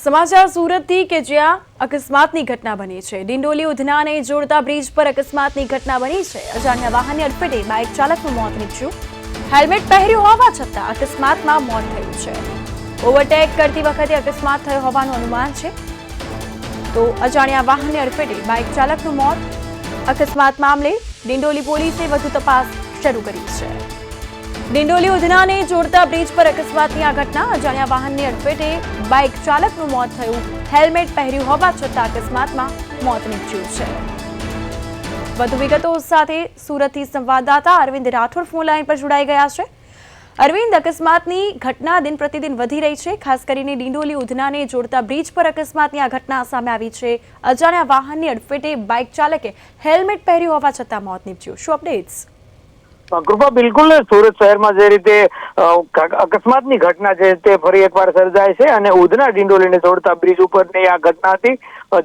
સમાચાર સુરતથી કે જ્યાં અકસ્માતની ઘટના બની છે। ડિંડોલી ઉધનાને જોડતા બ્રિજ પર અકસ્માતની ઘટના બની છે। અજાણ્યા વાહનની અડફેટે બાઇક ચાલકનું મોત નીપજ્યું। હેલ્મેટ પહેર્યું હોવા છતાં અકસ્માતમાં મોત થયું છે। ઓવરટેક કરતી વખતે અકસ્માત થયો હોવાનું અનુમાન છે। તો અજાણ્યા વાહનની અડફેટે બાઇક ચાલકનું મોત। અકસ્માત મામલે ડિંડોલી પોલીસે વધુ તપાસ શરૂ કરી છે। ડિંડોલી ઉધનાને જોડતા બ્રિજ પર અકસ્માતની આ ઘટના। અજાણ્યા વાહનની અડફેટે બાઇક ચાલકનું મોત થયું। હેલ્મેટ પહેર્યું હોવા છતાં અકસ્માતમાં મોત નીપજ્યું છે। વધુ વિગતો સાથે સુરતથી સંવાદદાતા અરવિંદ રાઠોડ ફોન લાઈન પર જોડાઈ ગયા છે। અરવિંદ, અકસ્માતની ઘટના દિન પ્રતિદિન વધી રહી છે। ખાસ કરીને ડિંડોલી ઉધનાને જોડતા બ્રિજ પર અકસ્માતની આ ઘટના સામે આવી છે। અજાણ્યા વાહનની અડફેટે બાઇક ચાલકે હેલ્મેટ પહેર્યું હોવા છતાં મોત નીપજ્યું। શું અપડેટ્સ? કૃપા, બિલકુલ સુરત શહેરમાં જે રીતે અકસ્માતની ઘટના છે તે ફરી એકવાર સર્જાય છે અને ઉધના ડિંડોલીને જોડતા બ્રિજ ઉપરની આ ઘટના હતી,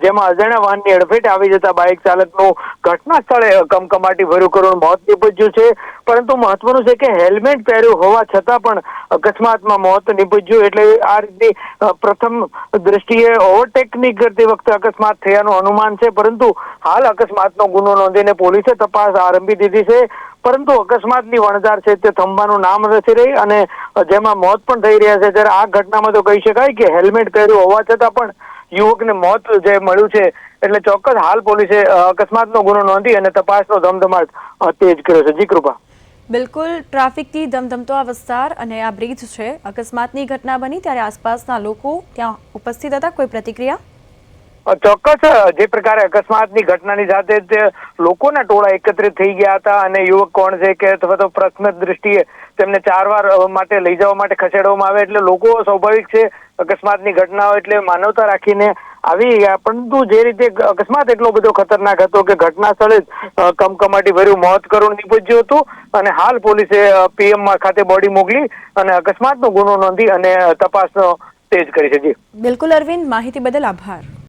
જેમાં અજાણ્યા વાહનની અડફેટે આવી જતા બાઇક ચાલકનું ઘટના સ્થળે કમકમાટી ભર્યું કરુણ મોત નીપજ્યું છે। પરંતુ મહત્વનું છે કે હેલ્મેટ પહેર્યું હોવા છતાં પણ અકસ્માતમાં મોત નીપજ્યું। એટલે આ રીતની પ્રથમ દ્રષ્ટિએ ઓવરટેકની કરતી વખતે અકસ્માત થયાનું અનુમાન છે, પરંતુ હાલ અકસ્માતનો ગુનો નોંધીને પોલીસે તપાસ આરંભી દીધી છે। પરંતુ અકસ્માતની વણઝાર છે તે થંભાનું નામ નથી રહી અને જેમાં મોત પણ થઈ રહ્યા છે। ત્યારે આ ઘટનામાં તો કહી શકાય કે હેલ્મેટ પહેર્યું હોવા છતાં પણ યુવકને મોત જે મળ્યું છે, એટલે ચોક્કસ હાલ પોલીસે અકસ્માતનો ગુનો નોંધી અને તપાસનો ધમધમાટ તેજ કર્યો છે। જી કૃપા। બિલકુલ, ટ્રાફિકથી ધમધમતો આ વિસ્તાર અને આ બ્રિજ છે। અકસ્માતની ઘટના બની ત્યારે આસપાસના લોકો ત્યાં ઉપસ્થિત હતા। કોઈ પ્રતિક્રિયા? ચોક્કસ, જે પ્રકારે અકસ્માતની ઘટનાની સાથે જ લોકોના ટોળા એકત્રિત થઈ ગયા હતા અને યુવક કોણ છે કે અથવા તો પ્રથમ દ્રષ્ટિએ તેમને સારવાર માટે લઈ જવા માટે ખસેડવામાં આવે એટલે લોકો સ્વાભાવિક છે અકસ્માતની ઘટનાઓ એટલે માનવતા રાખીને આવી ગયા। પરંતુ જે રીતે અકસ્માત એટલો બધો ખતરનાક હતો કે ઘટના સ્થળે જ કમકમાટી ભર્યું મોત કરુણ નીપજ્યું હતું અને હાલ પોલીસે પીએમ ખાતે બોડી મોકલી અને અકસ્માતનો ગુનો નોંધી અને તપાસનો તેજ કરી છે। જી બિલકુલ અરવિંદ, માહિતી બદલ આભાર।